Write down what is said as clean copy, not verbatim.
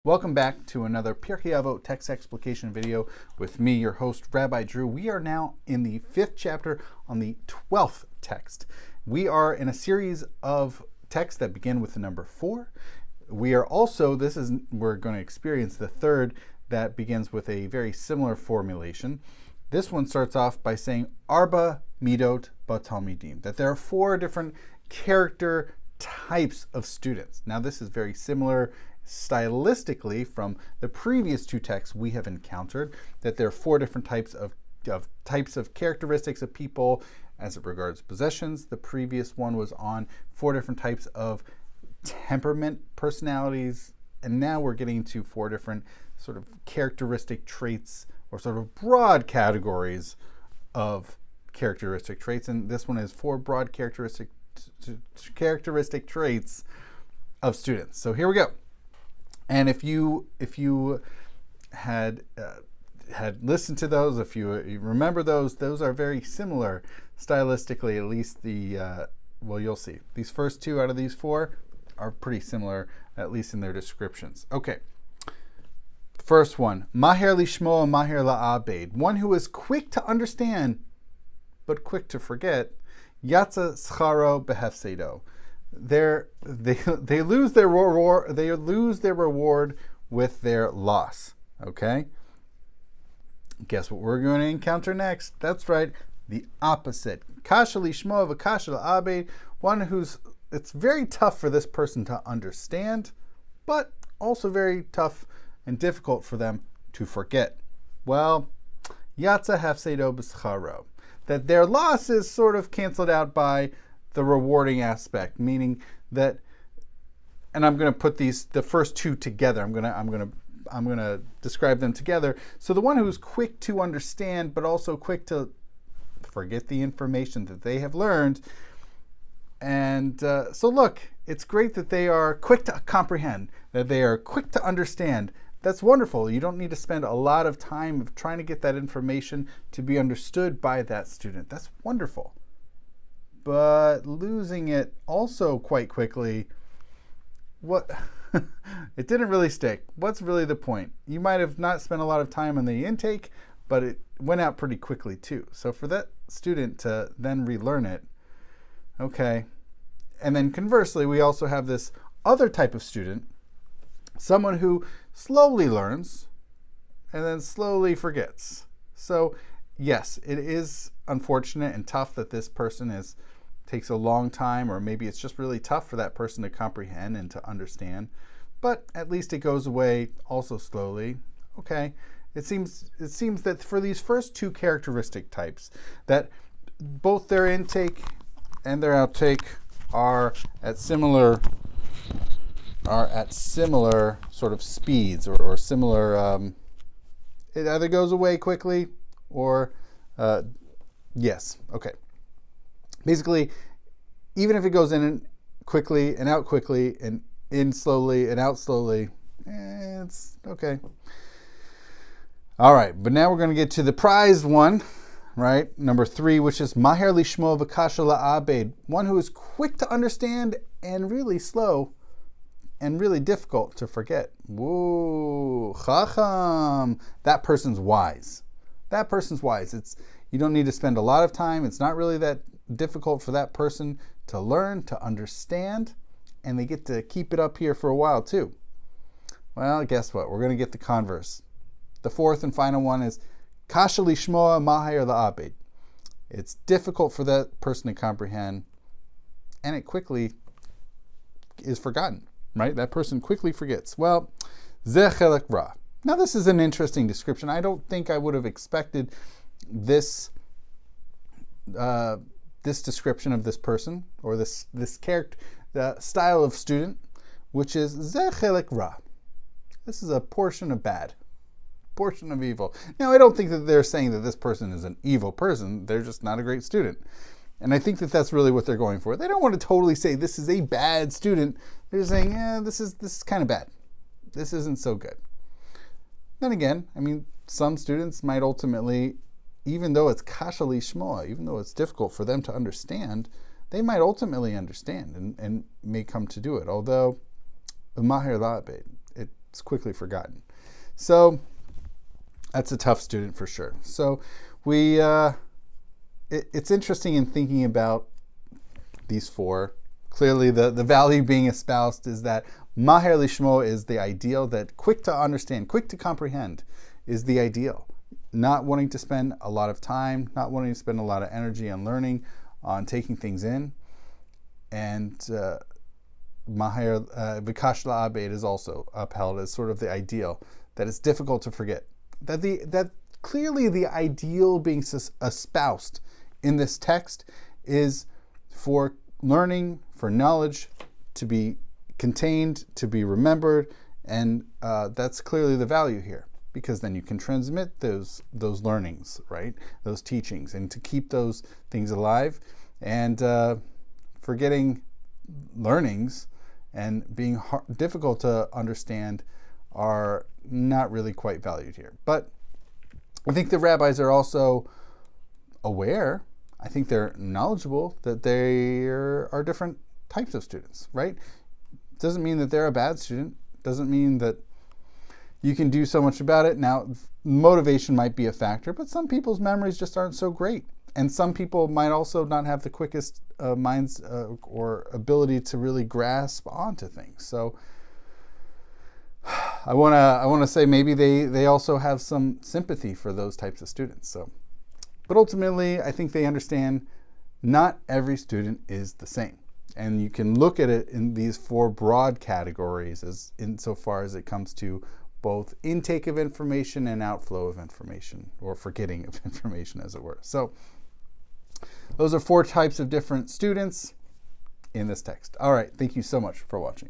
Welcome back to another Pirkei Avot text explication video with me, your host, Rabbi Drew. We are now in the 5th chapter on the 12th text. We are in a series of texts that begin with the number 4. We are also, we're going to experience the third that begins with a very similar formulation. This one starts off by saying, Arba Midot Batalmidim, that there are 4 different character types of students. Now, this is very similar stylistically from the previous 2 texts we have encountered, that there are 4 different types of characteristics of people as it regards possessions. The previous one was on 4 different types of temperament personalities, and now we're getting to 4 different sort of characteristic traits or sort of broad categories of characteristic traits, and this one is 4 broad characteristic traits of students. So here we go. And if you had listened to those, if you remember those are very similar stylistically. At least well, you'll see. These first 2 out of these 4 are pretty similar, at least in their descriptions. Okay. First one, Maher lishmo, Maher la'abed, one who is quick to understand but quick to forget. Yatsa scharo behefsedo. They lose their reward. They lose their reward with their loss. Okay. Guess what we're going to encounter next? That's right, the opposite. Kasha lishmo v'kasha la'abed. One it's very tough for this person to understand, but also very tough and difficult for them to forget. Well, yatsa hefsedo b'scharo. That their loss is sort of canceled out by the rewarding aspect, meaning that, and I'm going to put the first 2 together. I'm going to describe them together. So the one who's quick to understand, but also quick to forget the information that they have learned. And so look, it's great that they are quick to comprehend, that they are quick to understand. That's wonderful. You don't need to spend a lot of time of trying to get that information to be understood by that student. That's wonderful. But losing it also quite quickly, it didn't really stick. What's really the point? You might have not spent a lot of time on the intake, but it went out pretty quickly too. So for that student to then relearn it, okay. And then conversely, we also have this other type of student, someone who slowly learns and then slowly forgets. So yes, it is unfortunate and tough that this person takes a long time, or maybe it's just really tough for that person to comprehend and to understand. But at least it goes away also slowly. Okay, it seems that for these first 2 characteristic types, that both their intake and their outtake are at similar sort of speeds or similar. It either goes away quickly or yes. Okay. Basically, even if it goes in quickly and out quickly and in slowly and out slowly, it's okay. All right, but now we're going to get to the prized one, right? Number 3, which is Maher lishmo v'kasha la'abed, one who is quick to understand and really slow and really difficult to forget. Whoa, chacham. That person's wise. That person's wise. You don't need to spend a lot of time. It's not really that difficult for that person to learn, to understand, and they get to keep it up here for a while too. Well, guess what? We're going to get the converse. The 4th and final one is Kasha lishmoa maher la'abed. It's difficult for that person to comprehend, and it quickly is forgotten, right? That person quickly forgets. Well, ze chelek ra. Now, this is an interesting description. I don't think I would have expected this description of this person, or this character, style of student, which is ze chelek ra. This is a portion of bad, portion of evil. Now, I don't think that they're saying that this person is an evil person. They're just not a great student. And I think that that's really what they're going for. They don't want to totally say this is a bad student. They're just saying, this is kind of bad. This isn't so good. Then again, I mean, some students might ultimately, even though it's kasha lishmoa, even though it's difficult for them to understand, they might ultimately understand and may come to do it. Although, maher la'abed, It's quickly forgotten. So that's a tough student for sure. So it's interesting in thinking about these four. Clearly, the value being espoused is that Maher Lishmo is the ideal, that quick to understand, quick to comprehend is the ideal. Not wanting to spend a lot of time, not wanting to spend a lot of energy on learning, on taking things in. And Maher Vikash La'abed is also upheld as sort of the ideal, that it's difficult to forget. That clearly the ideal being espoused in this text is for learning, for knowledge to be contained, to be remembered, and that's clearly the value here, because then you can transmit those learnings, right? Those teachings, and to keep those things alive. And forgetting learnings and being difficult to understand are not really quite valued here. But I think the rabbis are also aware, I think they're knowledgeable that there are different types of students, right? Doesn't mean that they're a bad student. Doesn't mean that you can do so much about it. Now, motivation might be a factor, but some people's memories just aren't so great. And some people might also not have the quickest minds or ability to really grasp onto things. So I want to say maybe they also have some sympathy for those types of students. So, but ultimately, I think they understand not every student is the same. And you can look at it in these four broad categories as insofar as it comes to both intake of information and outflow of information, or forgetting of information, as it were. So those are four types of different students in this text. All right, thank you so much for watching.